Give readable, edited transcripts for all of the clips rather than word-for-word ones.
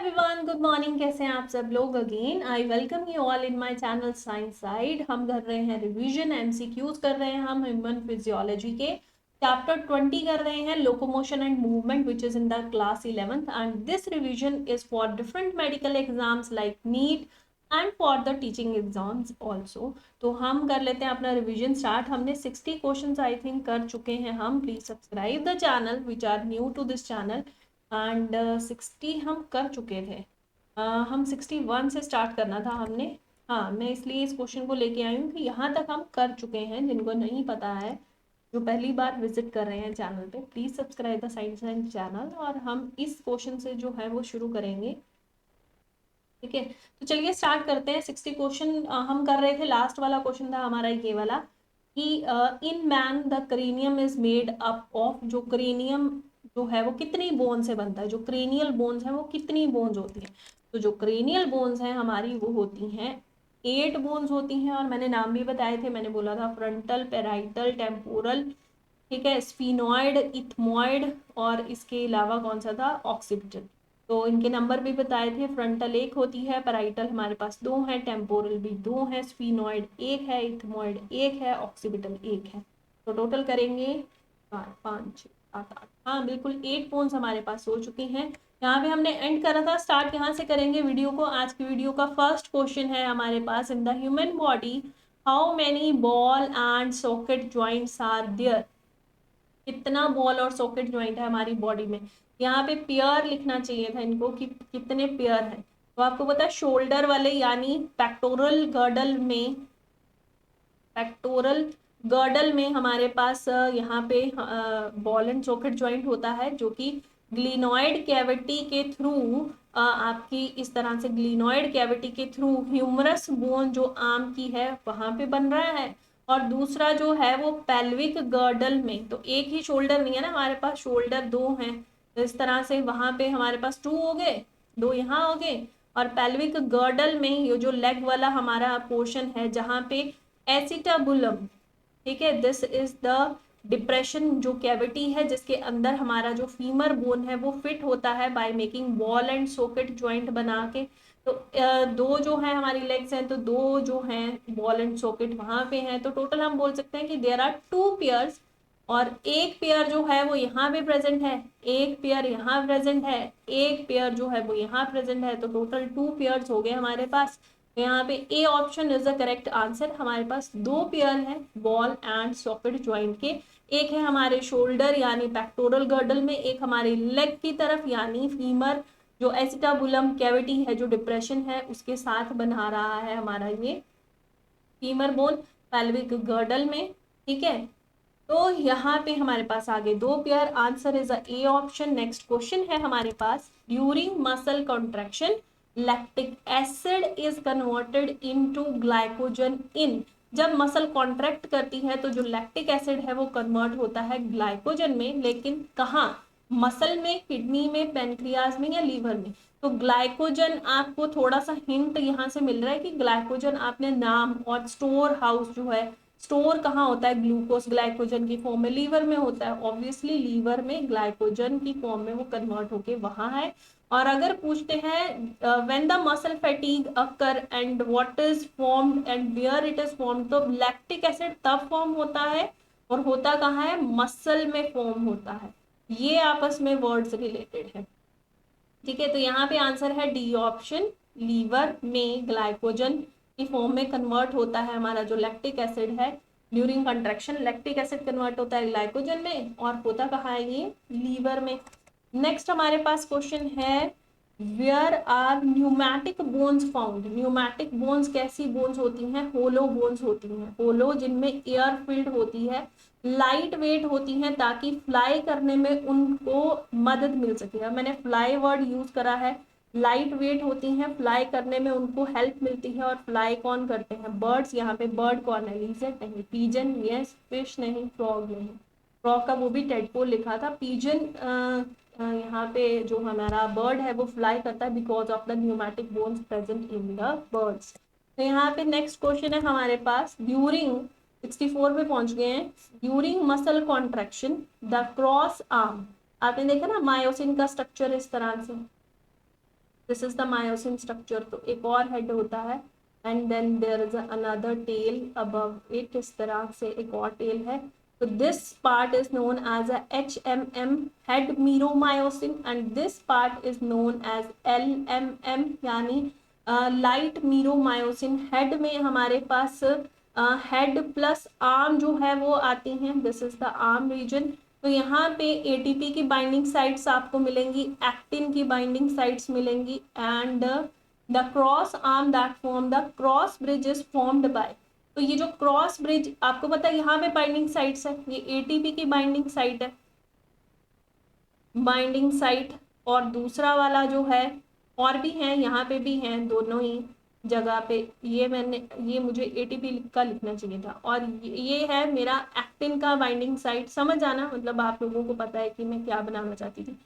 Everyone, good morning. कैसे हैं आप सब लोग? Again I welcome you all in my channel science side. हम कर रहे हैं रिवीजन, एमसीक्यूज कर रहे हैं हम ह्यूमन फिजियोलॉजी के चैप्टर 20 कर रहे हैं, locomotion and movement, which is in the class 11th and this revision is for different medical exams like neat and for the teaching exams also. तो हम कर लेते हैं अपना रिवीजन स्टार्ट। हमने 60 क्वेश्चन आई थिंक कर चुके हैं हम। Please subscribe the channel which are new to this channel and 60 हम कर चुके थे। हम 61 से स्टार्ट करना था हमने। हाँ, मैं इसलिए इस क्वेश्चन को लेके आई हूँ कि यहाँ तक हम कर चुके हैं। जिनको नहीं पता है, जो पहली बार विजिट कर रहे हैं चैनल पे, please subscribe the science and channel. और हम इस क्वेश्चन से जो है वो शुरू करेंगे। ठीक है, तो चलिए स्टार्ट करते हैं। 60 क्वेश्चन हम कर रहे थे। लास्ट वाला क्वेश्चन था हमारा ये वाला कि in man the cranium is made up of. जो क्रेनियम जो है वो कितनी बोन से बनता है? जो क्रेनियल बोन्स है वो कितनी बोन्स होती हैं? तो जो क्रेनियल बोन्स हैं हमारी वो होती हैं 8 बोन्स होती हैं। और मैंने नाम भी बताए थे, मैंने बोला था फ्रंटल, पेराइटल, टेम्पोरल, ठीक है, स्फीनॉइड, इथमॉइड, और इसके अलावा कौन सा था? ऑक्सीपिटल। तो इनके नंबर भी बताए थे। फ्रंटल 1 होती है, पैराइटल हमारे पास 2 है, टेम्पोरल भी 2 है, स्फीनॉइड 1 है, इथमॉइड 1 है, ऑक्सीपिटल 1 है। तो टोटल करेंगे 4 5 6 7 8, हाँ बिल्कुल 8 बोन्स हमारे पास हो चुकी हैं। यहाँ पे हमने एंड करा था, स्टार्ट यहाँ से करेंगे वीडियो को। आज की वीडियो का फर्स्ट क्वेश्चन है हमारे पास, in the human body how many ball and socket joints are there. कितना बॉल और सॉकेट ज्वाइंट है हमारी बॉडी में? यहाँ पे पेयर लिखना चाहिए था इनको कि कितने पेयर है। तो आपको पता है शोल्डर वाले यानी पेक्टोरल गर्डल में, पेक्टोरल गर्डल में हमारे पास यहाँ पे बॉल एंड सॉकेट ज्वाइंट होता है, जो कि ग्लिनॉइड कैविटी के थ्रू आपकी इस तरह से ग्लिनॉइड कैविटी के थ्रू ह्यूमरस बोन जो आम की है वहां पे बन रहा है। और दूसरा जो है वो पेल्विक गर्डल में। तो एक ही शोल्डर नहीं है ना हमारे पास, शोल्डर 2 हैं। तो इस तरह से वहां पे हमारे पास 2 हो गए, 2 यहाँ हो गए। और पेल्विक गर्डल में ये जो लेग वाला हमारा पोर्शन है जहाँ पे एसिटाबुलम, ठीक है, दिस इज द डिप्रेशन, जो कैविटी है जिसके अंदर हमारा जो फीमर बोन है वो फिट होता है by making ball and socket joint बना के। तो 2 जो है हमारी लेग्स हैं, तो 2 जो हैं बॉल एंड सॉकेट वहां पे हैं। तो टोटल हम बोल सकते हैं कि देयर आर 2 पेयर्स। और एक पेयर जो है वो यहाँ पे प्रेजेंट है, एक पेयर यहाँ प्रेजेंट है, एक पेयर जो है वो यहाँ प्रेजेंट है। तो टोटल 2 पेयर्स हो गए हमारे पास। तो यहाँ पे ए option is the correct answer. हमारे पास 2 पेयर है बॉल एंड सॉकेट ज्वाइंट के। एक है हमारे शोल्डर यानी पेक्टोरल गर्डल में, एक हमारे लेग की तरफ यानी फीमर जो एसिटाबुलम कैविटी है जो डिप्रेशन है उसके साथ बना रहा है हमारा ये फीमर बोन पेल्विक गर्डल में। ठीक है, तो यहाँ पे हमारे पास आगे 2 pair, answer is A option. Next question है हमारे पास, during muscle contraction lactic acid is converted into glycogen in. जब मसल कॉन्ट्रैक्ट करती है तो जो लैक्टिक एसिड है वो कन्वर्ट होता है ग्लाइकोजन में, लेकिन कहाँ? मसल में, किडनी में, पेनक्रियाज में या लीवर में? तो ग्लाइकोजन आपको थोड़ा सा हिंट यहाँ से मिल रहा है कि ग्लाइकोजन आपने नाम, और स्टोर हाउस जो है, स्टोर कहाँ होता है ग्लूकोज ग्लाइकोजन की फॉर्म में? लीवर में होता है। ऑब्वियसली लीवर में ग्लाइकोजन की फॉर्म में वो कन्वर्ट होके वहां है। और अगर पूछते हैं when the muscle fatigue occur and what is formed and where it is formed, तो लैक्टिक एसिड तब फॉर्म होता है और होता कहाँ है? मसल में फॉर्म होता है। ये आपस में वर्ड्स रिलेटेड है। ठीक है, तो यहाँ पे आंसर है डी ऑप्शन, लीवर में ग्लाइकोजन की फॉर्म में कन्वर्ट होता है हमारा जो लैक्टिक एसिड है। During contraction lactic acid convert होता है ग्लाइकोजन में, और होता कहाँ है? ये लीवर में। नेक्स्ट हमारे पास क्वेश्चन है, where are pneumatic bones found. Pneumatic bones कैसी बोन्स होती हैं? होलो बोन्स होती हैं। होलो, जिनमें एयर फिल्ड होती है, लाइट वेट होती हैं ताकि फ्लाई करने में उनको मदद मिल सके। अब मैंने फ्लाई वर्ड यूज करा है। लाइट वेट होती हैं, फ्लाई करने में उनको हेल्प मिलती है। और फ्लाई कौन करते हैं? बर्ड्स। यहाँ पे बर्ड कौन है? लिजर्ड नहीं, पीजन यस, फिश नहीं, फ्रॉग नहीं। फ्रॉग का वो भी टेडपोल लिखा था। पीजन यहाँ पे जो हमारा बर्ड है वो फ्लाई करता है because of the pneumatic bones present in the birds. तो यहाँ पे नेक्स्ट क्वेश्चन है हमारे पास, ड्यूरिंग 64 पे पहुंच गए हैं। During muscle contraction the cross arm, आपने देखा ना मायोसिन का स्ट्रक्चर इस तरह से, this is the myosin structure. तो एक और हेड होता है and then there is another tail above it, इस तरह से एक और टेल है। तो this part is known as a HMM head meromyosin and this part is known as LMM यानी लाइट मीरोमायोसिन। हेड में हमारे पास हेड प्लस आर्म जो है वो आती हैं, this is the arm region. तो यहाँ पे ATP की बाइंडिंग साइट्स आपको मिलेंगी, एक्टिन की बाइंडिंग साइट्स मिलेंगी and the cross arm that form the cross bridge is formed by. तो ये जो क्रॉस ब्रिज आपको पता है यहाँ पे बाइंडिंग साइट्स है, ये ATP की बाइंडिंग साइट है, बाइंडिंग साइट। और दूसरा वाला जो है और भी है, यहाँ पे भी हैं दोनों ही जगह पे। ये मुझे ATP का लिखना चाहिए था। और ये है मेरा एक्टिन का बाइंडिंग साइट। समझ आना, मतलब आप लोगों को पता है कि मैं क्या बनाना चाहती थी।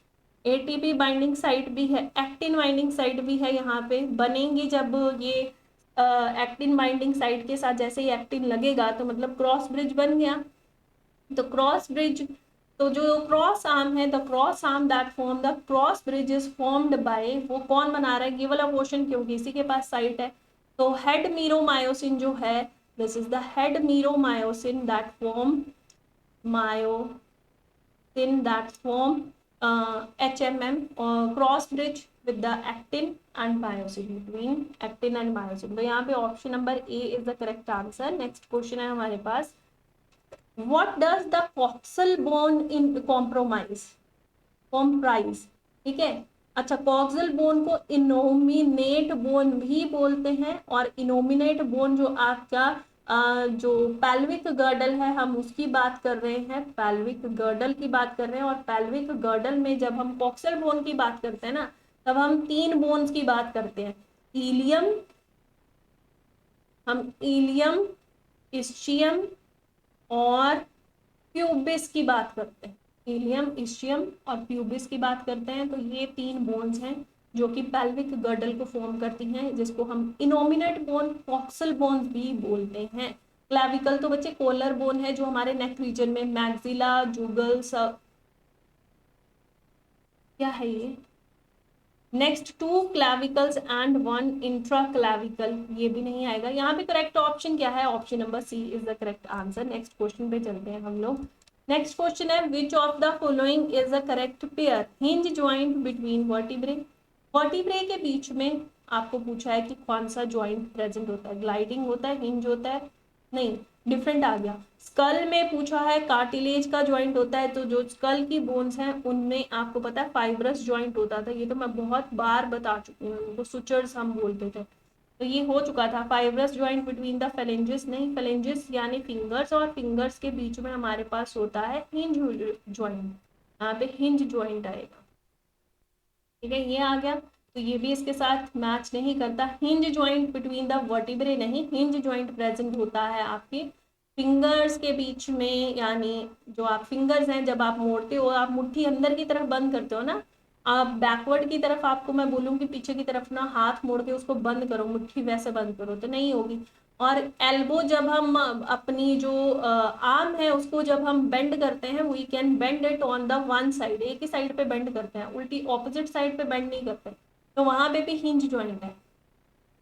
ATP बाइंडिंग साइट भी है, एक्टिन बाइंडिंग साइट भी है, यहाँ पे बनेंगी जब ये एक्टिन बाइंडिंग साइट के साथ जैसे ही एक्टिन लगेगा तो मतलब क्रॉस ब्रिज बन गया। तो क्रॉस ब्रिज, तो जो क्रॉस आर्म है, the cross arm that form the cross bridge is formed by, वो कौन बना रहा है, ये वाला पोर्शन, क्योंकि इसी के पास साइट है। तो हेड मीरोमायोसिन जो है, this is the head meromyosin that form myosin that form HMM cross bridge with the actin and myosin, between actin and myosin। तो यहाँ पे option number A is the correct answer। Next question है हमारे पास, what does the coxal bone in comprise? ठीक है। अच्छा, coxal bone को innominate bone भी बोलते हैं, और इनोमिनेट बोन जो आपका जो पैल्विक गर्डल है, हम उसकी बात कर रहे हैं, पैल्विक गर्डल की बात कर रहे हैं। और पैल्विक गर्डल में जब हम कॉक्सल बोन की बात करते हैं ना, तब हम 3 बोन्स की बात करते हैं, इलियम, हम इलियम, इस्चियम और प्यूबिस की बात करते हैं। इलियम, इस्चियम और प्यूबिस की बात करते हैं। तो ये 3 बोन्स हैं जो कि पेल्विक गर्डल को फॉर्म करती हैं, जिसको हम इनोमिनेट बोन, कॉक्सल बोन्स भी बोलते हैं। क्लैविकल तो बच्चे कोलर बोन है जो हमारे नेक रीजन में, मैक्सिला, जुगल्स, क्या है ये, नेक्स्ट 2 क्लैविकल्स एंड 1 इंट्रा क्लैविकल, ये भी नहीं आएगा। यहाँ पे करेक्ट ऑप्शन क्या है, option number C is the correct answer. Next question पे चलते हैं हम लोग। नेक्स्ट क्वेश्चन है, which of the following is the correct pair, hinge joint between vertebrae. Vertebrae के बीच में आपको पूछा है कि कौन सा ज्वाइंट प्रेजेंट होता है, ग्लाइडिंग होता है, हिंज होता है, नहीं डिफरेंट आ गया। स्कल में पूछा है कार्टिलेज का ज्वाइंट होता है, तो जो स्कल की बोन्स हैं उनमें आपको पता है फाइब्रस ज्वाइंट होता था, ये तो मैं बहुत बार बता चुकी हूँ, उनको सुचर्स हम बोलते थे। तो ये हो चुका था, fibrous joint between the phalanges, नहीं फेलेंजेस यानी फिंगर्स, और फिंगर्स के बीच में हमारे पास होता है हिंज ज्वाइंट, यहाँ पे हिंज ज्वाइंट आएगा। ठीक है, ये आ गया। तो ये भी इसके साथ मैच नहीं करता, hinge joint between the vertebrae नहीं, हिंज ज्वाइंट प्रेजेंट होता है आपके फिंगर्स के बीच में, यानी जो आप फिंगर्स हैं जब आप मोड़ते हो, आप मुट्ठी अंदर की तरफ बंद करते हो ना, आप बैकवर्ड की तरफ, आपको मैं बोलूँगी पीछे की तरफ ना हाथ मोड़ के उसको बंद करो, मुट्ठी वैसे बंद करो तो नहीं होगी। और एल्बो जब हम अपनी जो आर्म है उसको जब हम बेंड करते हैं, we can bend it on the one side, एक ही साइड पे बेंड करते हैं, उल्टी ऑपोजिट साइड पे बेंड नहीं करते, तो वहां पे भी हिंज ज्वाइंट है।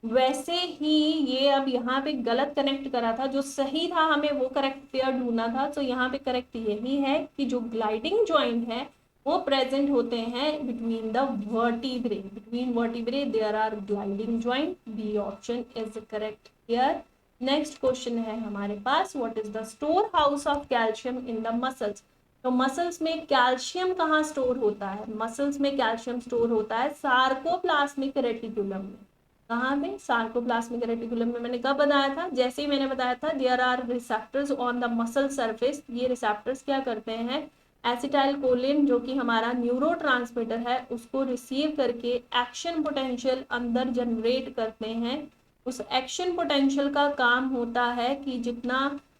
वैसे ही ये अब यहाँ पे गलत कनेक्ट करा था, जो सही था हमें वो करेक्ट पेयर ढूंढना था। तो यहाँ पे करेक्ट यही है कि जो ग्लाइडिंग ज्वाइंट है वो प्रेजेंट होते हैं between the vertebrae, between vertebrae there are gliding joint, B option is correct here. Next question है हमारे पास, what is the store house of calcium in the muscles. तो मसल्स में कैल्शियम कहाँ स्टोर होता है, मसल्स में कैल्शियम स्टोर होता है सार्कोप्लाज्मिक रेटिकुलम में। कहाँ में, सार्कोप्लाज्मिक रेटिकुलम में। मैंने कब बताया था, जैसे ही मैंने बताया था, there are receptors on the muscle surface, ये रिसेप्टर्स क्या करते हैं, एसिटाइल कोलिन जो कि हमारा न्यूरोट्रांसमीटर है उसको रिसीव करके एक्शन पोटेंशियल अंदर जनरेट करते हैं। उस एक्शन पोटेंशियल का काम होता है कि जितना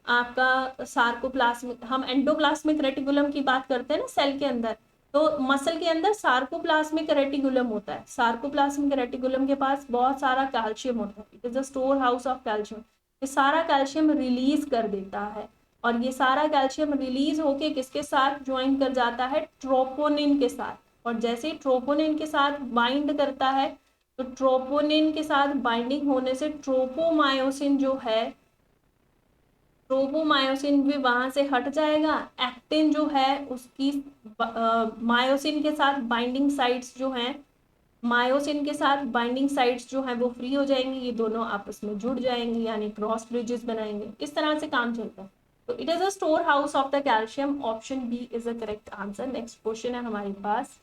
आपका सार्कोप्लाज्मिक, हम एंडोप्लाज्मिक रेटिकुलम की बात करते हैं ना सेल के अंदर, तो मसल के अंदर सार्कोप्लाज्मिक रेटिकुलम होता है, सार्कोप्लाज्मिक रेटिकुलम के पास बहुत सारा कैल्शियम होता है, it is a store house of calcium. ये सारा कैल्शियम रिलीज कर देता है, और ये सारा कैल्शियम रिलीज होके किसके साथ ज्वाइन कर जाता है, ट्रोपोनिन के साथ। और जैसे ही ट्रोपोनिन के साथ बाइंड करता है तो ट्रोपोनिन के साथ बाइंडिंग होने से ट्रोपोमायोसिन जो है, ट्रोपोमायोसिन भी वहां से हट जाएगा। एक्टिन जो है उसकी मायोसिन के साथ बाइंडिंग साइट्स जो हैं, मायोसिन के साथ बाइंडिंग साइट्स जो हैं वो फ्री हो जाएंगी, ये दोनों आपस में जुड़ जाएंगी यानी क्रॉस ब्रिजेस बनाएंगे। इस तरह से काम चलता है। तो it is a store house of the calcium, option B is a correct answer. Next question है हमारे पास,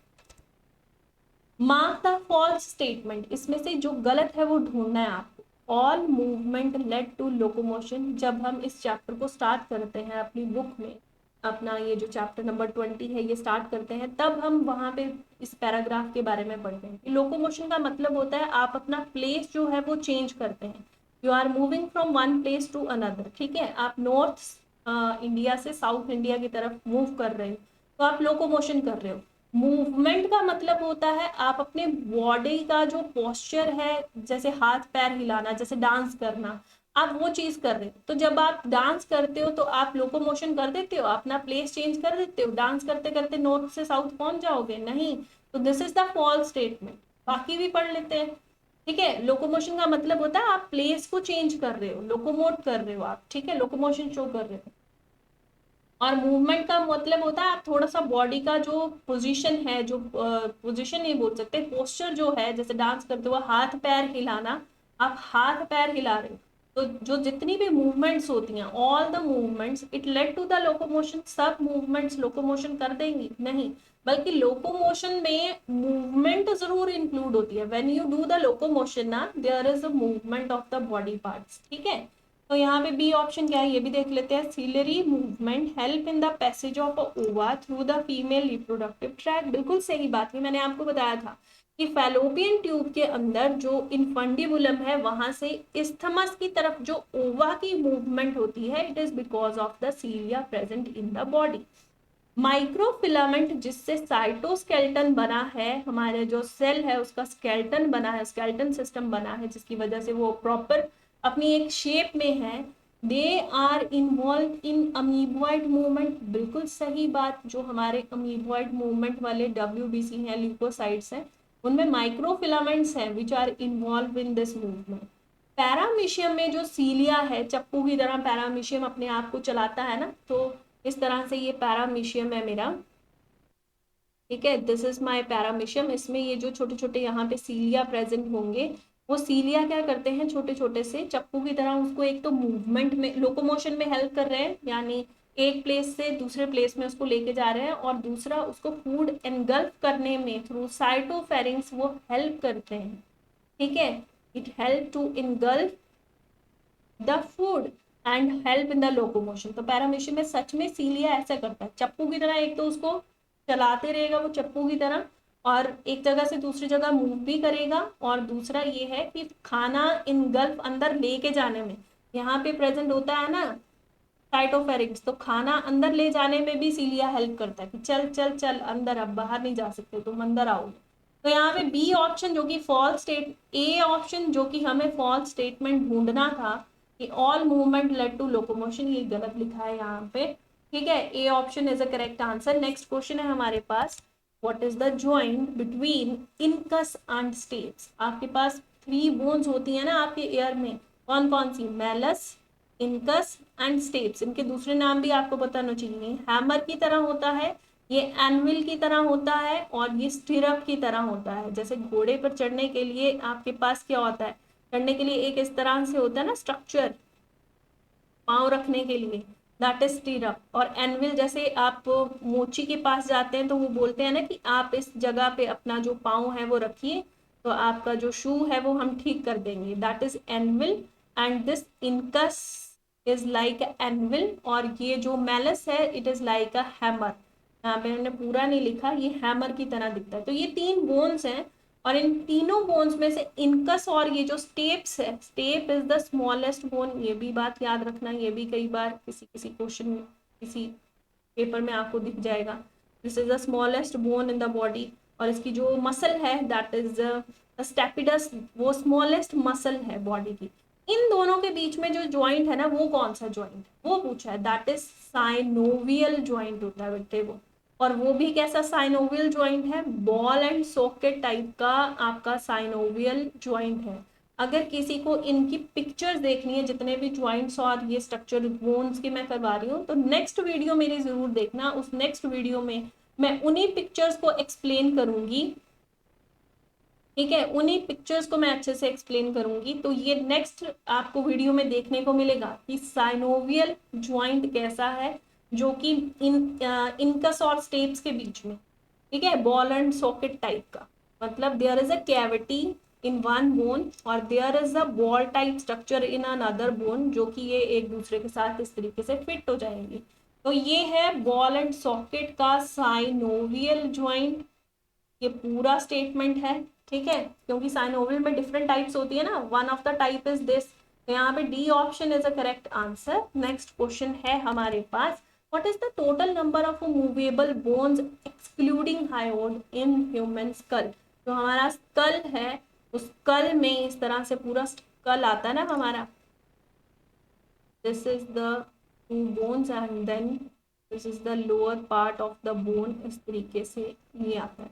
मार्क द फॉल्स स्टेटमेंट, इसमें से जो गलत है वो ढूंढना है आपको। All movement lead to locomotion, जब हम इस चैप्टर को स्टार्ट करते हैं अपनी बुक में, अपना ये जो चैप्टर नंबर 20 है ये स्टार्ट करते हैं, तब हम वहां पे इस पैराग्राफ के बारे में पढ़ते हैं। लोकोमोशन का मतलब होता है आप अपना प्लेस जो है वो चेंज करते हैं, you are moving from one place to another. ठीक है, आप नॉर्थ इंडिया से साउथ इंडिया की तरफ मूव कर रहे हो तो आप लोकोमोशन कर रहे हो। मूवमेंट का मतलब होता है आप अपने बॉडी का जो पोस्चर है, जैसे हाथ पैर हिलाना, जैसे डांस करना, आप वो चीज कर रहे हो। तो जब आप डांस करते हो तो आप लोकोमोशन कर देते हो, अपना प्लेस चेंज कर देते हो। डांस करते करते नॉर्थ से साउथ पहुंच जाओगे नहीं। तो this is the false statement. बाकी भी पढ़ लेते हैं। ठीक है, लोकोमोशन का मतलब होता है आप प्लेस को चेंज कर रहे हो, लोकोमोट कर रहे हो आप। ठीक है, लोकोमोशन शो कर रहे हो। और मूवमेंट का मतलब होता है आप थोड़ा सा बॉडी का जो पोजीशन है, जो पोजीशन नहीं बोल सकते, पोस्चर जो है, जैसे डांस करते हुए हाथ पैर हिलाना, आप हाथ पैर हिला रहे हो। तो जो जितनी भी मूवमेंट्स होती हैं, all the movements it lead to the locomotion, सब मूवमेंट्स लोकोमोशन कर देंगी नहीं, बल्कि लोकोमोशन में मूवमेंट जरूर इंक्लूड होती है। When you do the locomotion ना, there is a movement of the body parts. ठीक है, तो यहाँ पे बी ऑप्शन क्या है ये भी देख लेते हैं। Ciliary movement help in the passage of ओवा through the female reproductive tract, बिल्कुल सही बात है। मैंने आपको बताया था कि फैलोपियन ट्यूब के अंदर जो इन्फंडिबुलम है वहां से इस्थमस की तरफ जो ओवा की मूवमेंट होती है, it is because of the cilia present in the body. Microfilament जिससे साइटोस्केल्टन बना है, हमारे जो सेल है उसका स्केल्टन बना है, स्केल्टन सिस्टम बना है, जिसकी वजह से वो प्रॉपर अपनी एक शेप में है। They are involve in amoeboid movement, बिल्कुल सही बात। जो हमारे अमीबॉइड मूवमेंट वाले WBC हैं, ल्यूकोसाइट्स हैं, उनमें माइक्रोफिलामेंट्स हैं which are involve in this movement. Paramecium में जो सीलिया है, चप्पू की तरह पैरामीशियम अपने आप को चलाता है ना, तो इस तरह से ये पैरामीशियम है मेरा। ठीक है, दिस इज माय पैरामीशियम। इसमें ये जो छोटे छोटे यहाँ पे सीलिया प्रेजेंट होंगे, वो सीलिया क्या करते हैं, छोटे छोटे से चप्पू की तरह उसको एक तो मूवमेंट में, लोकोमोशन में हेल्प कर रहे हैं, यानी एक प्लेस से दूसरे प्लेस में उसको लेके जा रहे हैं, और दूसरा उसको फूड एनगल्फ करने में थ्रू साइटोफेरिंग्स वो हेल्प करते हैं। ठीक है, it help to engulf the food and help in the locomotion. तो पैरामीशियम में सच में सीलिया ऐसा करता है, चप्पू की तरह एक तो उसको चलाते रहेगा वो चप्पू की तरह, और एक जगह से दूसरी जगह मूव भी करेगा, और दूसरा ये है कि खाना इनगल्फ अंदर लेके जाने में यहाँ पे प्रेजेंट होता है ना साइटोफेरिंग्स, तो खाना अंदर ले जाने में भी सीलिया हेल्प करता है कि चल चल चल अंदर, अब बाहर नहीं जा सकते तुम, अंदर आओगे। तो यहाँ पे बी ऑप्शन जो कि फॉल्स स्टेट, ए ऑप्शन जो कि हमें फॉल्स स्टेटमेंट ढूंढना था कि all movement lead to locomotion, ये गलत लिखा है यहाँ पे। ठीक है, A option is a correct answer. Next question है हमारे पास, what is the joint between incus and stapes. आपके पास 3 बोन्स होती है ना आपके एयर में, कौन कौन सी, मेलस, इनकस एंड स्टेप्स। इनके दूसरे नाम भी आपको बताना चाहिए। हैमर की तरह होता है, ये एनविल की तरह होता है, और ये स्टिरअप की तरह होता है। जैसे घोड़े पर चढ़ने के लिए आपके पास क्या होता है, चढ़ने के लिए एक इस तरह से होता है ना स्ट्रक्चर, पाँव रखने के लिए, दैट इज स्टिरअप। और एनविल, जैसे आप मोची के पास जाते हैं तो वो बोलते हैं ना कि आप इस जगह पे अपना जो पाँव है वो रखिए, तो आपका जो शू है वो हम ठीक कर देंगे, that is anvil. And this incus is like anvil, और ये जो मेलस है it is like a hammer. यहाँ पे हमने पूरा नहीं लिखा, ये हैमर की तरह दिखता है। तो ये 3 बोन्स हैं, और इन तीनों बोन्स में से इनकस और ये जो स्टेप्स है, step is the smallest bone, ये भी बात याद रखना, ये भी कई बार किसी किसी क्वेश्चन में, किसी पेपर में आपको दिख जाएगा। This is the smallest bone in the body, और इसकी जो मसल है दैट इज स्टेपिडस, वो स्मॉलेस्ट मसल है बॉडी की। इन दोनों के बीच में जो ज्वाइंट है ना, वो कौन सा ज्वाइंट, वो पूछा है, दैट इज साइनोवियल ज्वाइंट होता है बेटे वो। और वो भी कैसा साइनोवियल ज्वाइंट है, बॉल एंड सॉकेट टाइप का आपका साइनोवियल ज्वाइंट है। अगर किसी को इनकी पिक्चर्स देखनी है, जितने भी ज्वाइंट्स और ये स्ट्रक्चर बोन्स की मैं करवा रही हूँ, तो नेक्स्ट वीडियो मेरी जरूर देखना। उस नेक्स्ट वीडियो में मैं उन्हीं पिक्चर्स को एक्सप्लेन करूंगी, ठीक है, उन्हीं पिक्चर्स को मैं अच्छे से एक्सप्लेन करूंगी। तो ये नेक्स्ट आपको वीडियो में देखने को मिलेगा कि साइनोवियल ज्वाइंट कैसा है, जो कि इनकस और स्टेप्स के बीच में, ठीक है, बॉल एंड सॉकेट टाइप का, मतलब there is a cavity in one bone और there is a ball type structure in another bone, जो कि ये एक दूसरे के साथ इस तरीके से फिट हो जाएंगे। तो ये है बॉल एंड सॉकेट का साइनोवियल ज्वाइंट, ये पूरा स्टेटमेंट है, ठीक है, क्योंकि साइनोवियल में डिफरेंट टाइप्स होती है ना, one of the type is this. तो यहाँ पे D option is a correct answer. Next question है हमारे पास, what is the total number of movable bones excluding hyoid in human skull. तो हमारा स्कल है, उस स्कल में इस तरह से पूरा स्कल आता है ना हमारा, this is the two bones and then this is the lower part of the bone, इस तरीके से ये आता है,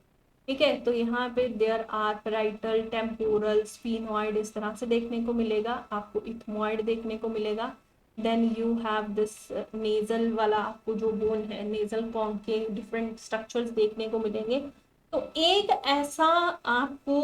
ठीक है। तो यहाँ पे there are parietal, temporal, sphenoid इस तरह से देखने को मिलेगा, आपको इथमॉइड देखने को मिलेगा। Then you have this nasal वाला, आपको जो बोन है नेजल फॉर्म के डिफरेंट स्ट्रक्चर्स देखने को मिलेंगे। तो एक ऐसा आपको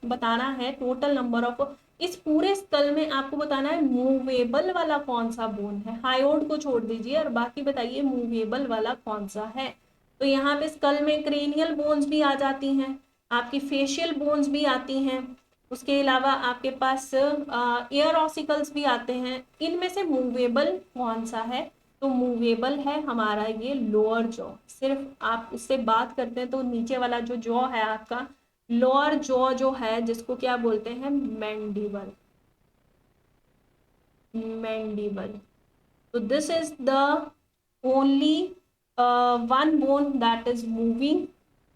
बताना है टोटल नंबर ऑफ, इस पूरे स्कल में आपको बताना है मूवेबल वाला कौन सा बोन है, हायोड को छोड़ दीजिए और बाकी बताइए मूवेबल वाला कौन सा है। तो यहाँ पे स्कल में क्रेनियल बोन्स भी आ जाती हैं, आपकी फेशियल बोन्स भी आती हैं, उसके अलावा आपके पास एयर ऑसिकल्स भी आते हैं। इनमें से मूवेबल कौन सा है, तो मूवेबल है हमारा ये लोअर जॉ। सिर्फ आप उससे बात करते हैं तो नीचे वाला जो जॉ है आपका, लोअर जॉ जो है, जिसको क्या बोलते हैं, mandible, mandible. So this is the only one bone that is moving.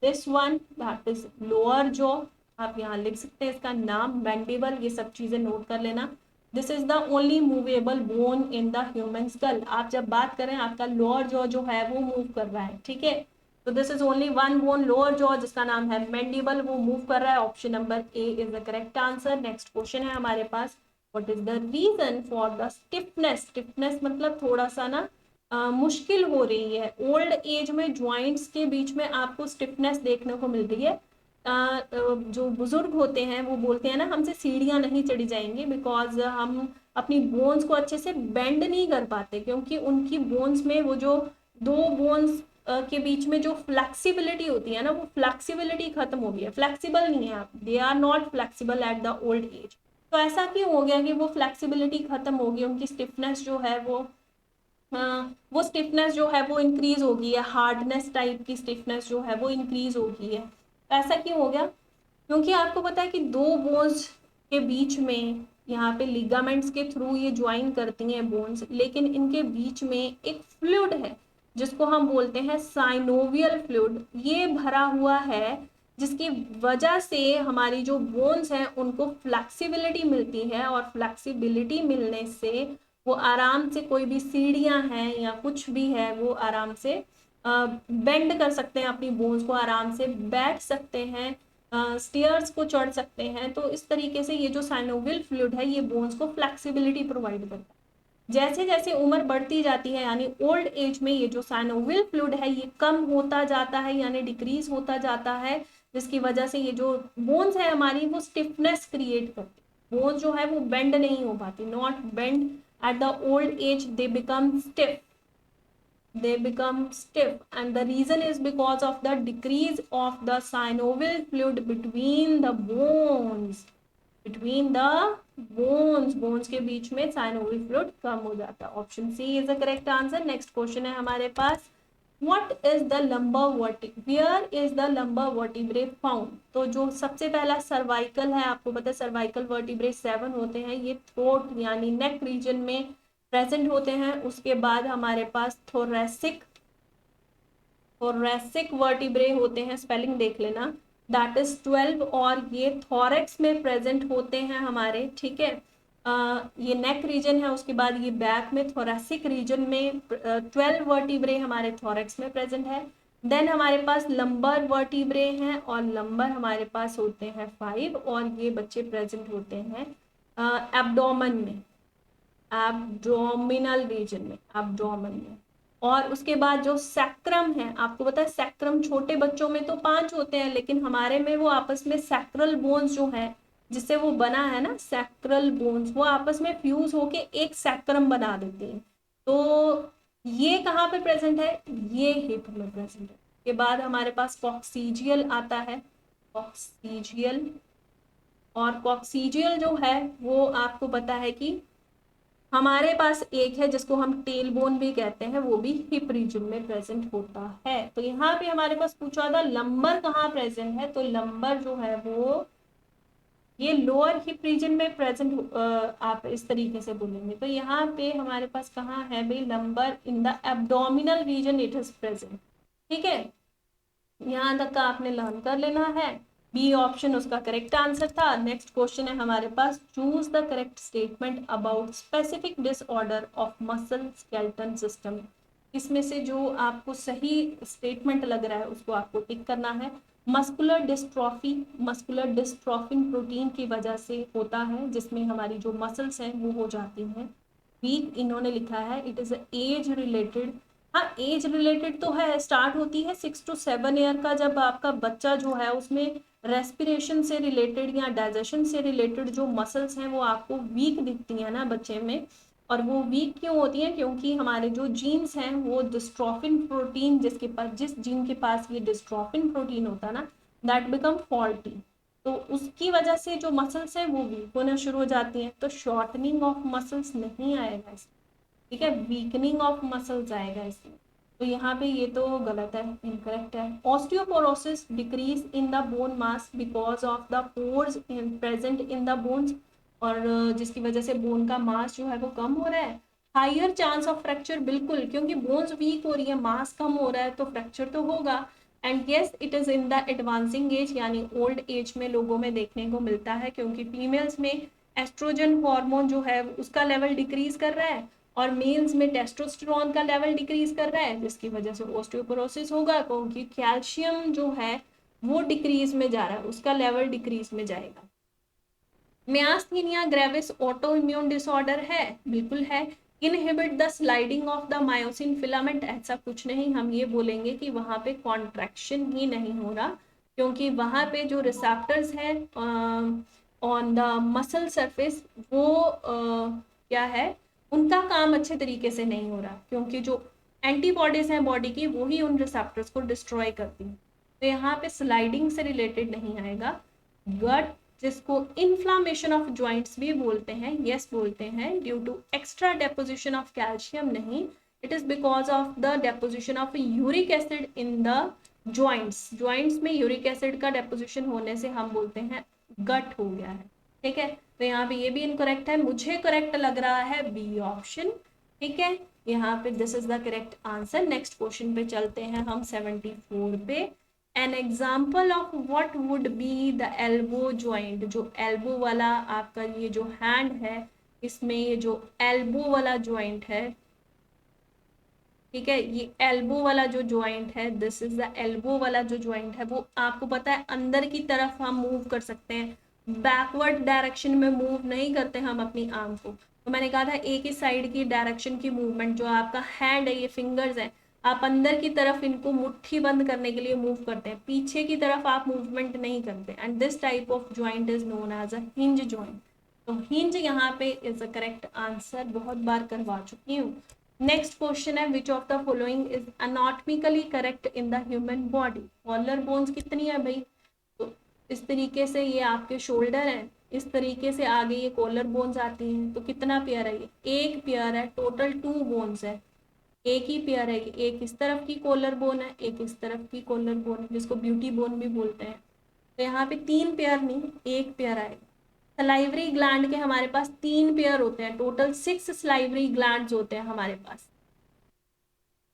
This one that is lower jaw. आप यहाँ लिख सकते हैं इसका नाम मैंडिबल, ये सब चीजें नोट कर लेना। This is the only movable bone in the human school. आप जब बात करें आपका लोअर जॉ जो है वो मूव कर रहा है, ठीक है। तो this is only one bone lower jaw जिसका नाम है मैंडिबल, वो मूव कर रहा है। Option number A is the correct answer. Next question है हमारे पास, what is the reason for the stiffness. Stiffness मतलब थोड़ा सा ना मुश्किल हो रही है, ओल्ड एज में ज्वाइंट्स के बीच में आपको स्टिफनेस देखने को मिल रही है। जो बुजुर्ग होते हैं वो बोलते हैं ना हमसे सीढ़ियां नहीं चढ़ी जाएंगी, बिकॉज हम अपनी बोन्स को अच्छे से बेंड नहीं कर पाते, क्योंकि उनकी बोन्स में वो जो दो बोन्स के बीच में जो फ्लेक्सिबिलिटी होती है ना, वो फ्लेक्सिबिलिटी खत्म हो गई है, फ्लेक्सिबल नहीं है, आप they are not flexible at the old age. तो ऐसा क्यों हो गया कि वो फ्लेक्सिबिलिटी खत्म हो गई, उनकी स्टिफनेस जो है वो स्टिफनेस जो है वो इंक्रीज हो गई है, हार्डनेस टाइप की स्टिफनेस जो है वो इंक्रीज हो गई है। तो ऐसा क्यों हो गया, क्योंकि आपको पता है कि दो बोन्स के बीच में यहाँ पे लिगामेंट्स के थ्रू ये ज्वाइन करती हैं बोन्स, लेकिन इनके बीच में एक फ्लूइड है जिसको हम बोलते हैं साइनोवियल फ्लूइड, ये भरा हुआ है, जिसकी वजह से हमारी जो बोन्स हैं उनको फ्लेक्सिबिलिटी मिलती है, और फ्लेक्सिबिलिटी मिलने से वो आराम से, कोई भी सीढ़ियां हैं या कुछ भी है, वो आराम से बेंड कर सकते हैं, अपनी बोन्स को आराम से बैठ सकते हैं, स्टेयर्स को चढ़ सकते हैं। तो इस तरीके से ये जो साइनोवियल फ्लूइड है ये बोन्स को फ्लेक्सिबिलिटी प्रोवाइड करता है। जैसे जैसे उम्र बढ़ती जाती है, यानी ओल्ड एज में ये जो साइनोवियल फ्लूइड है ये कम होता जाता है, यानी डिक्रीज होता जाता है, जिसकी वजह से ये जो बोन्स है हमारी वो स्टिफनेस क्रिएट करती है, बोन्स जो है वो बेंड नहीं हो पाती, not bend eight the old as, they become stiff, they become stiff, and the reason is because of the decrease of the synovial fluid between the bones, between the bones के बीच में synovial fluid कम हो जाता है। Option C is the correct answer. Next question है हमारे पास, what is the lumbar vertebrae, where is the lumbar vertebrae found। तो जो सबसे पहला सर्वाइकल है, आपको पता है सर्वाइकल वर्टिब्रे 7 होते हैं, ये थ्रोट यानी नेक रीजन में प्रेजेंट होते हैं। उसके बाद हमारे पास थोरेसिक वर्टिब्रे होते हैं, स्पेलिंग देख लेना, दैट इज 12, और ये थॉरेक्स में प्रेजेंट होते हैं हमारे, ठीक है। ये नेक रीजन है, उसके बाद ये बैक में थोरेसिक रीजन में 12 वर्टिब्रे हमारे थॉरेक्स में प्रेजेंट है। देन हमारे पास लंबर वर्टिब्रे हैं और लंबर हमारे पास होते हैं 5 और ये बच्चे प्रेजेंट होते हैं एब्डोमेन में, एब्डोमिनल रीजन में, एब्डोमेन में। और उसके बाद जो सैक्रम है, आपको पता है सैक्रम छोटे बच्चों में तो 5 होते हैं, लेकिन हमारे में वो आपस में सैक्रल बोन्स जो है जिससे वो बना है ना, सैक्रल बोन्स, वो आपस में फ्यूज होके एक सैक्रम बना देते हैं। तो ये कहाँ पे प्रेजेंट है, ये हिप में प्रेजेंट है। के बाद हमारे पास कॉक्सीजियल आता है, कॉक्सीजियल। और कॉक्सीजियल जो है वो आपको पता है कि हमारे पास एक है जिसको हम टेल बोन भी कहते हैं, वो भी हिप रीजन में प्रेजेंट होता है। तो यहाँ पे हमारे पास पूछा था लंबर कहाँ प्रेजेंट है, तो लंबर जो है वो ये लोअर हिप रीजन में प्रेजेंट, आप इस तरीके से बोलेंगे। तो यहाँ पे हमारे पास कहाँ है भाई, lumbar in the abdominal region it is present. ठीक है, यहाँ तक का आपने लर्न कर लेना है। बी ऑप्शन उसका करेक्ट आंसर था। नेक्स्ट क्वेश्चन है हमारे पास, choose the correct statement about specific disorder of muscle skeleton system. इसमें से जो आपको सही स्टेटमेंट लग रहा है उसको आपको टिक करना है। Muscular dystrophy, muscular dystrophin protein की वजह से होता है, जिसमें हमारी जो मसल्स हैं वो हो जाती हैं वीक। इन्होंने लिखा है इट इज एज रिलेटेड। हाँ, एज रिलेटेड तो है, स्टार्ट होती है 6 to 7 ईयर का, जब आपका बच्चा जो है उसमें रेस्पिरेशन से रिलेटेड या डाइजेशन से रिलेटेड जो मसल्स हैं वो आपको वीक दिखती है ना बच्चे में। और वो वीक क्यों होती है, क्योंकि हमारे जो जीन्स हैं वो डिस्ट्रोफिन प्रोटीन, जिसके पास, जिस जीन के पास ये डिस्ट्रोफिन प्रोटीन होता है ना, दैट बिकम फॉल्टी। तो उसकी वजह से जो मसल्स हैं वो वीक होना शुरू हो जाती हैं। तो शॉर्टनिंग ऑफ मसल्स नहीं आएगा इसमें, ठीक है, वीकनिंग ऑफ मसल्स आएगा इसमें। तो यहाँ पे ये तो गलत है, इनकरेक्ट है। Osteoporosis decrease in the bone mass because of the pores present in the bones, और जिसकी वजह से बोन का मास जो है वो कम हो रहा है। हायर चांस ऑफ फ्रैक्चर, बिल्कुल, क्योंकि बोन्स वीक हो रही है, मास कम हो रहा है, तो फ्रैक्चर तो होगा। And yes it is in the advancing as, यानी ओल्ड एज में लोगों में देखने को मिलता है, क्योंकि फीमेल्स में एस्ट्रोजन हार्मोन जो है उसका लेवल डिक्रीज कर रहा है और मेल्स में टेस्टोस्टेरोन का लेवल डिक्रीज कर रहा है, जिसकी वजह से ऑस्टियोपोरोसिस होगा, क्योंकि कैल्शियम जो है वो डिक्रीज में जा रहा है, उसका लेवल डिक्रीज में जाएगा। मियास्थीनिया ग्रेविस ऑटो इम्यून डिसऑर्डर है, बिल्कुल है। Inhibit the sliding of the myosin filament, ऐसा कुछ नहीं, हम ये बोलेंगे कि वहां पे कॉन्ट्रैक्शन ही नहीं हो रहा, क्योंकि वहां पे जो रिसेप्टर्स हैं ऑन द मसल सरफेस वो क्या है, उनका काम अच्छे तरीके से नहीं हो रहा, क्योंकि जो एंटीबॉडीज हैं बॉडी की वो ही उन रिसेप्टर्स को डिस्ट्रॉय करती हैं। तो यहाँ पे स्लाइडिंग से रिलेटेड नहीं आएगा। गट, जिसको इन्फ्लामेशन ऑफ जॉइंट्स भी बोलते हैं, यस बोलते हैं, due to extra deposition of calcium नहीं, it is because of the deposition of uric acid in the joints. Joints में यूरिक एसिड का डेपोजिशन होने से हम बोलते हैं गट हो गया है। ठीक है, तो यहाँ पे ये भी इनकरेक्ट है, मुझे करेक्ट लग रहा है बी ऑप्शन। ठीक है, यहाँ पे this is the correct answer. Next question पे चलते हैं हम 74 पे। An example of what would be the elbow joint, जो एल्बो वाला आपका ये जो हैंड है, इसमें ये जो एल्बो वाला ज्वाइंट है, ठीक है, ये एल्बो वाला जो ज्वाइंट है, दिस इज द एल्बो वाला जो ज्वाइंट है, वो आपको पता है अंदर की तरफ हम मूव कर सकते हैं, बैकवर्ड डायरेक्शन में मूव नहीं करते हम अपनी आर्म को। तो मैंने कहा था एक ही साइड की डायरेक्शन की मूवमेंट, जो आपका हैंड है, ये फिंगर्स है, आप अंदर की तरफ इनको मुट्ठी बंद करने के लिए मूव करते हैं, पीछे की तरफ आप मूवमेंट नहीं करते। And this type of joint is known as a hinge joint. तो हिंज यहाँ पे इज अ करेक्ट आंसर, बहुत बार करवा चुकी हूँ। नेक्स्ट क्वेश्चन है, which of the following is anatomically correct in the human body. Collar bones कितनी है भाई, तो इस तरीके से ये आपके शोल्डर है, इस तरीके से आगे ये कॉलर बोन्स आती हैं। तो कितना पेयर है, ये एक पेयर है, टोटल 2 बोन्स है, एक ही पेयर है, एक इस तरफ की कॉलर बोन है, एक इस तरफ की कॉलर बोन है, जिसको ब्यूटी बोन भी बोलते हैं। तो यहाँ पे 3 पेयर नहीं, एक पेयर आएगा। सलाइवरी ग्लैंड के हमारे पास 3 पेयर होते हैं, टोटल 6 सलाइवरी ग्लैंड्स होते हैं हमारे पास।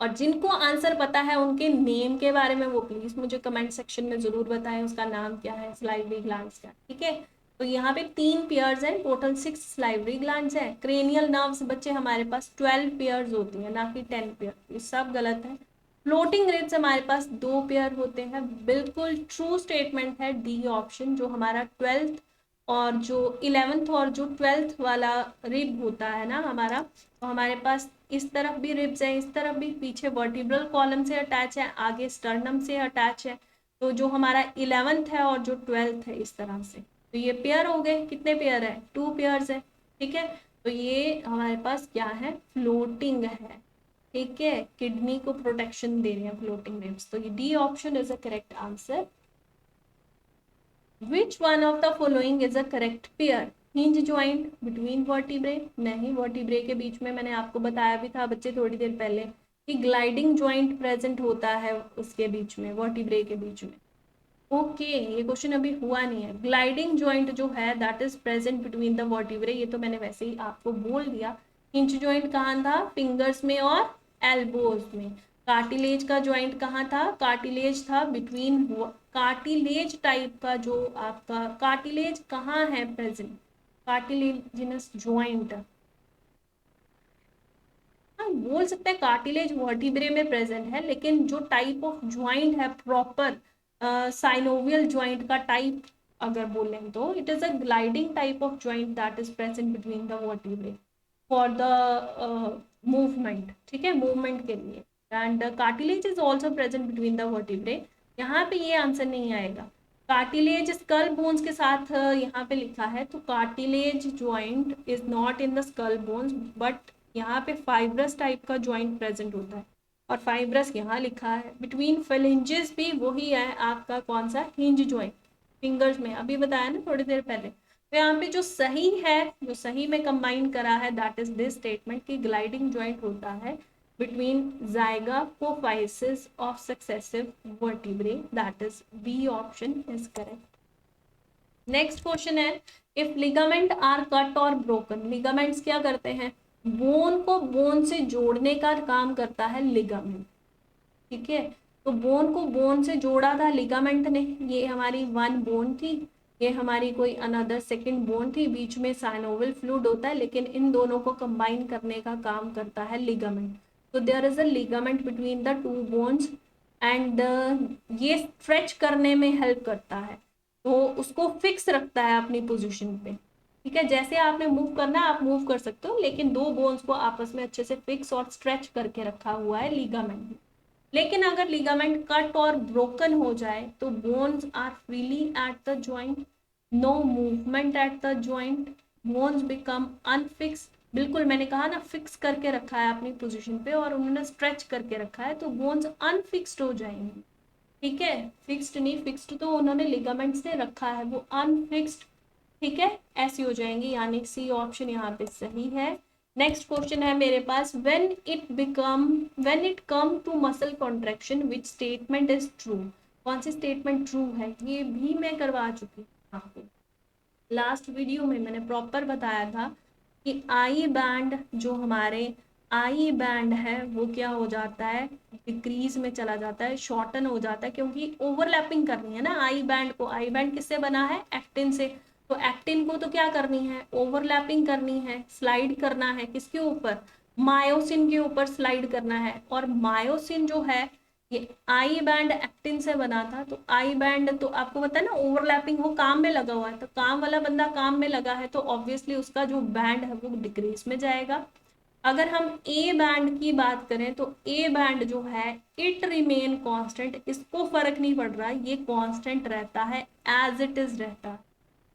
और जिनको आंसर पता है उनके नेम के बारे में वो प्लीज मुझे कमेंट सेक्शन में जरूर बताएं, उसका नाम क्या है सलाइवरी ग्लैंड्स का। ठीक है, तो यहाँ पे 3 पेयर्स हैं, टोटल 6 सलाइवरी ग्लैंड्स है। क्रेनियल नर्व्स बच्चे हमारे पास 12 पेयर्स होती है, ना कि 10 पेयर, ये सब गलत है। फ्लोटिंग रिब्स हमारे पास 2 पेयर होते हैं, बिल्कुल ट्रू स्टेटमेंट है डी ऑप्शन। जो हमारा 12th और जो 11th और जो 12th वाला रिब होता है ना हमारा, तो हमारे पास इस तरफ भी रिब्स है, इस तरफ भी, पीछे वर्टिब्रल कॉलम से अटैच है, आगे स्टर्नम से अटैच है। तो जो हमारा 11th है और जो 12th है इस तरह से, तो ये पेयर हो गए। कितने पेयर है? 2 पेयर्स है। ठीक है, तो ये हमारे पास क्या है? फ्लोटिंग है। ठीक है, किडनी को प्रोटेक्शन दे रहे हैं फ्लोटिंग रिब्स। तो ये D option is a correct answer. Which one of the following is a correct pair? Hinge joint between vertebrae, नहीं, वर्टिब्रे के बीच में मैंने आपको बताया भी था बच्चे थोड़ी देर पहले कि ग्लाइडिंग ज्वाइंट प्रेजेंट होता है उसके बीच में, वर्टिब्रे के बीच में। ओके, ये क्वेश्चन अभी हुआ नहीं है। ग्लाइडिंग ज्वाइंट जो है that is present between the vertebrae, ये तो मैंने वैसे ही आपको बोल दिया। हिंज ज्वाइंट कहाँ था? फिंगर्स में और एल्बोज में। कार्टिलेज का ज्वाइंट कहाँ था? कार्टिलेज था बिटवीन, कार्टिलेज टाइप का जो आपका कार्टिलेज कहाँ है प्रेजेंट? कार्टिलेजिनस ज्वाइंट, हाँ बोल सकते हैं कार्टिलेज वर्टिब्रे में प्रेजेंट है, लेकिन जो टाइप ऑफ ज्वाइंट है प्रॉपर साइनोवियल ज्वाइंट का टाइप अगर बोलें तो it is a gliding type of joint that is present between the vertebrae for the movement. ठीक है, मूवमेंट के लिए। And cartilage is also present between the vertebrae. यहाँ पे ये आंसर नहीं आएगा। कार्टिलेज स्कल बोन्स के साथ यहाँ पे लिखा है, तो cartilage joint is not in the skull bones, but यहाँ पे फाइब्रस टाइप का ज्वाइंट प्रेजेंट होता है, और फाइब्रस यहाँ लिखा है। बिटवीन फेलिंजेस भी वही है आपका, कौन सा? हिंज ज्वाइंट, फिंगर्स में, अभी बताया ना थोड़ी देर पहले। तो यहाँ पे जो सही है, जो सही में कंबाइन करा है दैट इज दिस स्टेटमेंट कि ग्लाइडिंग ज्वाइंट होता है between zygapophysis of successive vertebrae, that is B option is correct. Next question है, इफ लिगामेंट आर कट और ब्रोकन, लिगामेंट्स क्या करते हैं? बोन को बोन से जोड़ने का काम करता है लिगामेंट। ठीक है, तो बोन को बोन से जोड़ा था लिगामेंट ने, ये हमारी वन बोन थी, ये हमारी कोई अनदर सेकंड बोन थी, बीच में साइनोवियल फ्लूइड होता है, लेकिन इन दोनों को कंबाइन करने का काम करता है लिगामेंट। तो there is a ligament between the two bones and ये स्ट्रेच करने में हेल्प करता है, तो उसको फिक्स रखता है अपनी पोजीशन पे। ठीक है, जैसे आपने मूव करना है आप मूव कर सकते हो, लेकिन दो बोन्स को आपस में अच्छे से फिक्स और स्ट्रेच करके रखा हुआ है लिगामेंट। लेकिन अगर लिगामेंट कट और ब्रोकन हो जाए तो bones are freely at the joint, no movement at the joint, bones become unfixed. बिल्कुल मैंने कहा ना, फिक्स करके रखा है अपनी पोजीशन पे और उन्होंने स्ट्रेच करके रखा है, तो बोन्स अनफिक्स्ड हो जाएंगे। ठीक है, फिक्स्ड नहीं, फिक्स्ड तो उन्होंने लिगामेंट से रखा है, वो अनफिक्स्ड, ठीक है, ऐसी हो जाएंगी, यानी सी ऑप्शन यहाँ पे सही है। नेक्स्ट क्वेश्चन है मेरे पास, when it come to muscle contraction which statement is true? कौन सी स्टेटमेंट ट्रू है? ये भी मैं करवा चुकी हूँ आपको, लास्ट वीडियो में मैंने प्रॉपर बताया था कि आई बैंड, जो हमारे आई बैंड है वो क्या हो जाता है? डिक्रीज में चला जाता है, शॉर्टन हो जाता है, क्योंकि ओवरलैपिंग करनी है ना आई बैंड को। आई बैंड किससे बना है? एक्टिन से। तो एक्टिन को तो क्या करनी है? ओवरलैपिंग करनी है, स्लाइड करना है, किसके ऊपर? मायोसिन के ऊपर स्लाइड करना है। और मायोसिन जो है ये आई बैंड एक्टिन से बना था, तो आई बैंड तो आपको पता है ना ओवरलैपिंग, वो काम में लगा हुआ है, तो काम वाला बंदा काम में लगा है तो ऑब्वियसली उसका जो बैंड है वो डिक्रीज में जाएगा। अगर हम ए बैंड की बात करें तो ए बैंड जो है इट रिमेन कांस्टेंट, इसको फर्क नहीं पड़ रहा, ये कांस्टेंट रहता है, एज इट इज रहता है।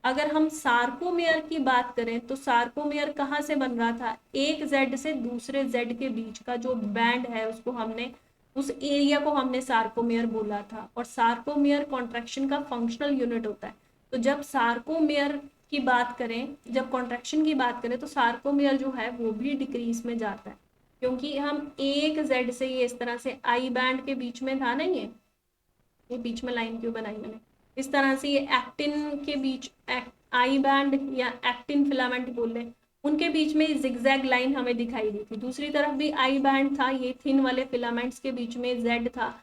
अगर हम सार्कोमेयर की बात करें तो सार्कोमेयर कहाँ से बन रहा था? एक जेड से दूसरे जेड के बीच का जो बैंड है उसको हमने, उस एरिया को हमने सार्कोमेयर बोला था। और सार्कोमेयर कॉन्ट्रैक्शन का फंक्शनल यूनिट होता है। तो जब सार्कोमेयर की बात करें, जब कॉन्ट्रैक्शन की बात करें तो सार्कोमेयर जो है वो भी डिक्रीज में जाता है, क्योंकि हम एक जेड से, ये इस तरह से आई बैंड के बीच में था ना, ये बीच में लाइन क्यों बनाई मैंने, इस तरह से ये एक्टिन के बीच, आई बैंड या एक्टिन फिलामेंट बोल रहे, उनके बीच में जिगजैग लाइन हमें दिखाई दी थी। दूसरी तरफ भी आई बैंड था, ये थिन वाले फिलामेंट्स के बीच में जेड था,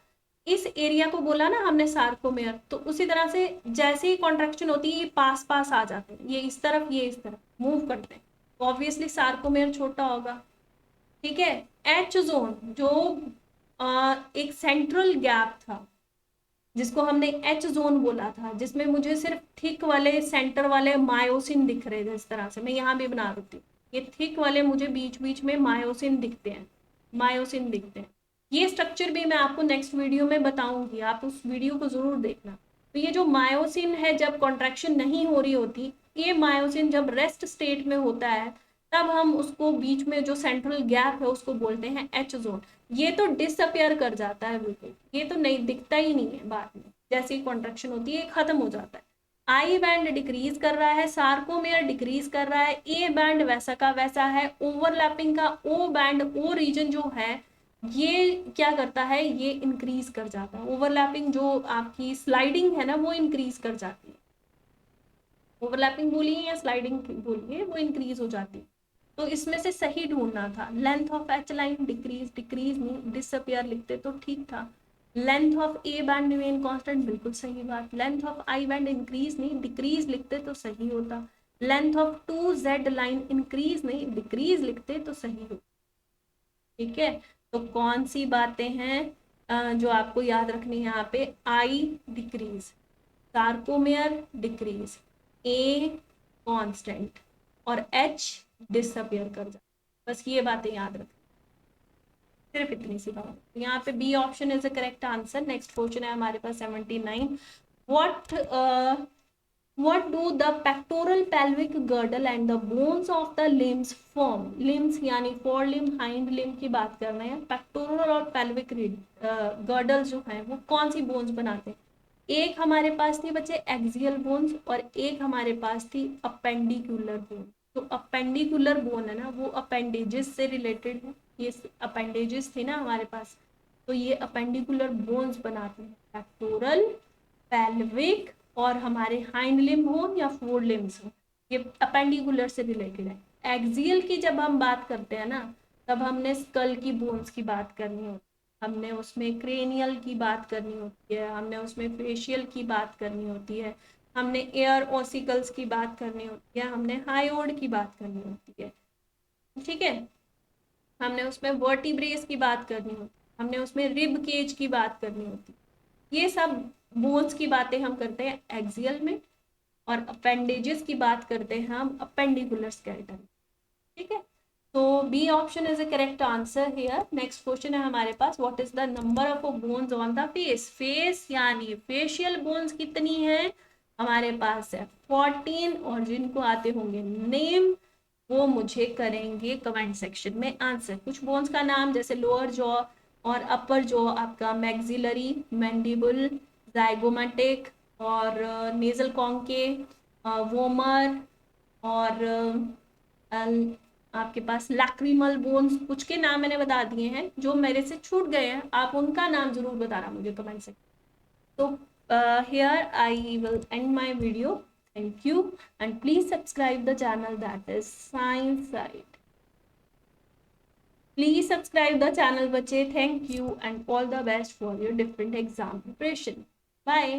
इस एरिया को बोला ना हमने सार्कोमेयर। तो उसी तरह से जैसे ही कॉन्ट्रैक्शन होती है ये पास पास आ जाते हैं, ये इस तरफ ये इस तरफ मूव करते हैं, ऑब्वियसली सार्कोमेयर छोटा होगा। ठीक है, एच जोन जो एक सेंट्रल गैप था जिसको हमने एच जोन बोला था, जिसमें मुझे सिर्फ थिक वाले सेंटर वाले मायोसिन दिख रहे थे। इस तरह से मैं यहाँ भी बना रही थी, ये थिक वाले मुझे बीच बीच में मायोसिन दिखते हैं, मायोसिन दिखते हैं। ये स्ट्रक्चर भी मैं आपको नेक्स्ट वीडियो में बताऊंगी, आप उस वीडियो को जरूर देखना। तो ये जो मायोसिन है, जब कॉन्ट्रैक्शन नहीं हो रही होती, ये मायोसिन जब रेस्ट स्टेट में होता है, तब हम उसको बीच में जो सेंट्रल गैप है उसको बोलते हैं एच जोन। ये तो डिसअपियर कर जाता है बिल्कुल, ये तो नहीं दिखता ही नहीं है बाद में, जैसे ही कॉन्ट्रैक्शन होती है खत्म हो जाता है। आई बैंड डिक्रीज कर रहा है, सार्कोमेयर डिक्रीज कर रहा है, ए बैंड वैसा का वैसा है, ओवरलैपिंग का ओ बैंड, ओ रीजन जो है ये क्या करता है, ये इंक्रीज कर जाता है। ओवरलैपिंग जो आपकी स्लाइडिंग है ना, वो इंक्रीज कर जाती है। ओवरलैपिंग बोलिए या स्लाइडिंग बोलिए, वो इंक्रीज हो जाती है। तो इसमें से सही ढूंढना था। Length of H line decrease, decrease नहीं डिसअपियर लिखते तो ठीक था। Length of A band remain constant, बिल्कुल सही बात। Length of I band increase नहीं डिक्रीज लिखते तो सही होता। Length of two Z line increase नहीं डिक्रीज लिखते तो सही होता। ठीक है, तो कौन सी बातें हैं जो आपको याद रखनी है यहाँ पे? आई decrease, sarcomere decrease, a constant और एच डिसअपियर कर जाए। बस ये बातें याद रखें, सिर्फ इतनी सी बात। यहाँ पे B option is the correct answer. Next question है हमारे पास 79। What what do the pectoral pelvic girdle and the bones of the limbs form? limbs यानी फोर लिम्ब, हाइंड लिम्ब की बात कर रहे हैं। पेक्टोरल और पेल्विक गर्डल जो है वो कौन सी बोन्स बनाते हैं? एक हमारे पास थी बच्चे एक्सियल बोन्स और एक हमारे पास थी अपेंडिकुलर बोन। तो अपेंडिकुलर बोन है ना, वो अपेंडेजेस से रिलेटेड है। ये अपेंडेजेस थे ना हमारे पास, तो ये अपेंडिकुलर बोन्स बनाते हैं। पेक्टोरल, पेल्विक और हमारे हाइंड लिम्ब हो या फोर लिम्स हो, ये अपेंडिकुलर से रिलेटेड है। एक्सियल की जब हम बात करते हैं ना, तब हमने स्कल की बोन्स की बात करनी होती है, हमने उसमें क्रेनियल की बात करनी होती है, हमने उसमें फेशियल की बात करनी होती है, हमने एयर ओसिकल्स की बात करनी होती है, हमने हायोड की बात करनी होती है। ठीक है, हमने उसमें वर्टिब्रेस की बात करनी होती है, हमने उसमें रिब केज की बात करनी होती है। ये सब बोन्स की बातें हम करते हैं एक्सियल में, और अपेंडेजेस की बात करते हैं हम अपेंडिकुलर स्केलेटन। ठीक है, तो B option is a correct answer here. Next question है हमारे पास, what is the number of bones on the face? Face यानी फेशियल बोन्स कितनी है? हमारे पास है 14, और जिनको आते होंगे नेम वो मुझे करेंगे कमेंट सेक्शन में आंसर। कुछ बोन्स का नाम जैसे लोअर जॉ और अपर जॉ आपका मैक्सिलरी, मैंडिबल, जाइगोमेटिक और नेजल कॉन्केव, वोमर और आपके पास लैक्रिमल बोन्स, कुछ के नाम मैंने बता दिए हैं। जो मेरे से छूट गए हैं आप उनका नाम जरूर बताना मुझे कमेंट सेक्शन। तो here I will end my video. Thank you and please subscribe the channel that is Science Side. Please subscribe the channel बच्चे. Thank you and all the best for your different exam preparation. Bye.